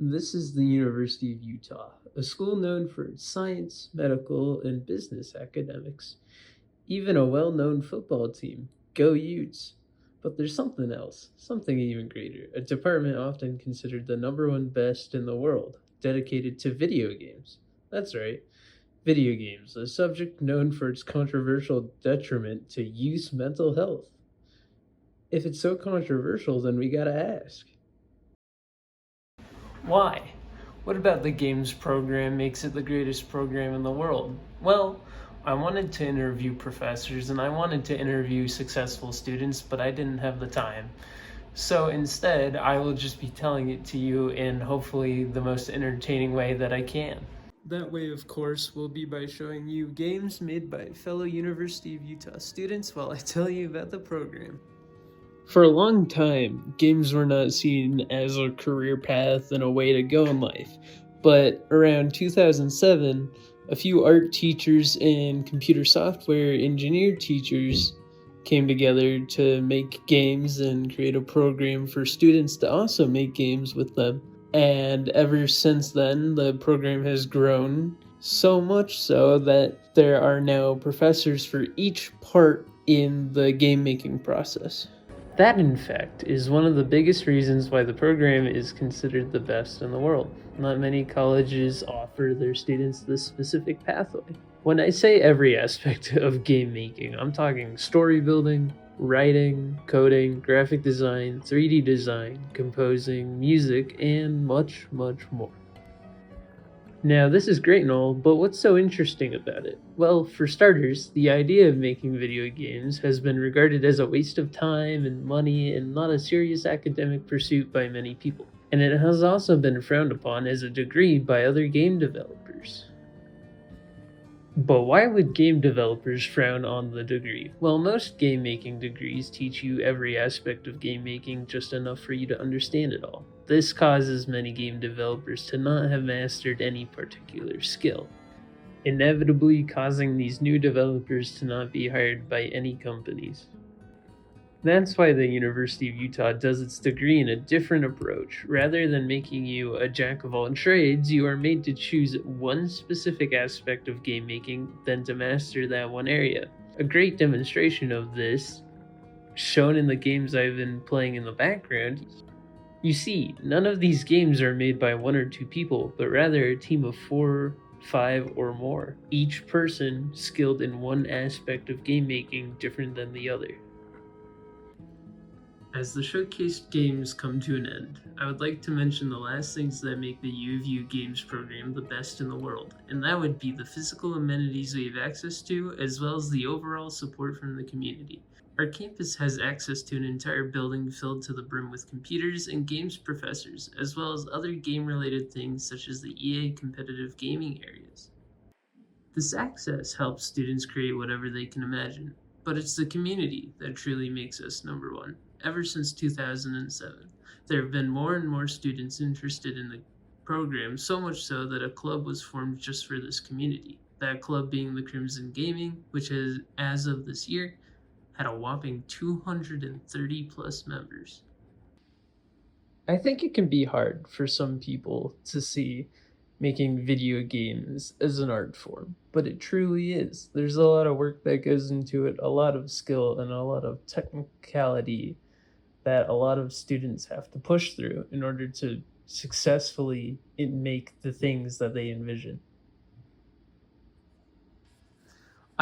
This is the University of Utah, a school known for its science, medical, and business academics. Even a well known football team, Go Utes. But there's something else, something even greater, a department often considered the number one best in the world, dedicated to video games. That's right, video games, a subject known for its controversial detriment to youth mental health. If it's so controversial, then we gotta ask. Why? What about the games program makes it the greatest program in the world? Well, I wanted to interview professors and I wanted to interview successful students, but I didn't have the time. So instead, I will just be telling it to you in hopefully the most entertaining way that I can. That way, of course, will be by showing you games made by fellow University of Utah students while I tell you about the program. For a long time, games were not seen as a career path and a way to go in life. But around 2007, a few art teachers and computer software engineer teachers came together to make games and create a program for students to also make games with them. And ever since then, the program has grown so much so that there are now professors for each part in the game making process. That, in fact, is one of the biggest reasons why the program is considered the best in the world. Not many colleges offer their students this specific pathway. When I say every aspect of game making, I'm talking story building, writing, coding, graphic design, 3D design, composing, music, and much, much more. Now, this is great and all, but what's so interesting about it? Well, for starters, the idea of making video games has been regarded as a waste of time and money and not a serious academic pursuit by many people. And it has also been frowned upon as a degree by other game developers. But why would game developers frown on the degree? Well, most game making degrees teach you every aspect of game making just enough for you to understand it all. This causes many game developers to not have mastered any particular skill, inevitably causing these new developers to not be hired by any companies. That's why the University of Utah does its degree in a different approach. Rather than making you a jack of all trades, you are made to choose one specific aspect of game making, then to master that one area. A great demonstration of this, shown in the games I've been playing in the background. You see, none of these games are made by one or two people, but rather a team of 4, 5, or more, each person skilled in one aspect of game making different than the other. As the showcased games come to an end, I would like to mention the last things that make the U of U Games program the best in the world, and that would be the physical amenities we have access to, as well as the overall support from the community. Our campus has access to an entire building filled to the brim with computers and games professors, as well as other game-related things such as the EA competitive gaming areas. This access helps students create whatever they can imagine, but it's the community that truly makes us number one. Ever since 2007, there have been more and more students interested in the program, so much so that a club was formed just for this community. That club being the Crimson Gaming, which has, as of this year, had a whopping 230 plus members. I think it can be hard for some people to see making video games as an art form, but it truly is. There's a lot of work that goes into it, a lot of skill, and a lot of technicality that a lot of students have to push through in order to successfully make the things that they envision.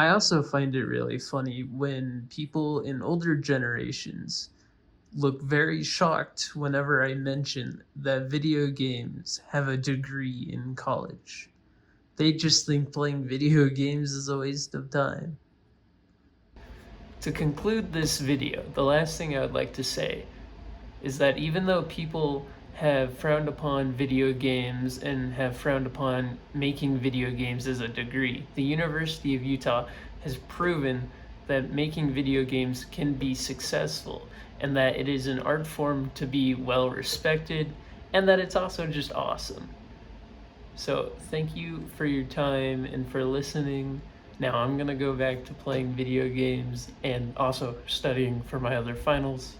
I also find it really funny when people in older generations look very shocked whenever I mention that video games have a degree in college. They just think playing video games is a waste of time. To conclude this video, the last thing I would like to say is that even though people have frowned upon video games and have frowned upon making video games as a degree, the University of Utah has proven that making video games can be successful and that it is an art form to be well respected and that it's also just awesome. So thank you for your time and for listening. Now I'm gonna go back to playing video games and also studying for my other finals.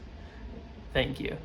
Thank you.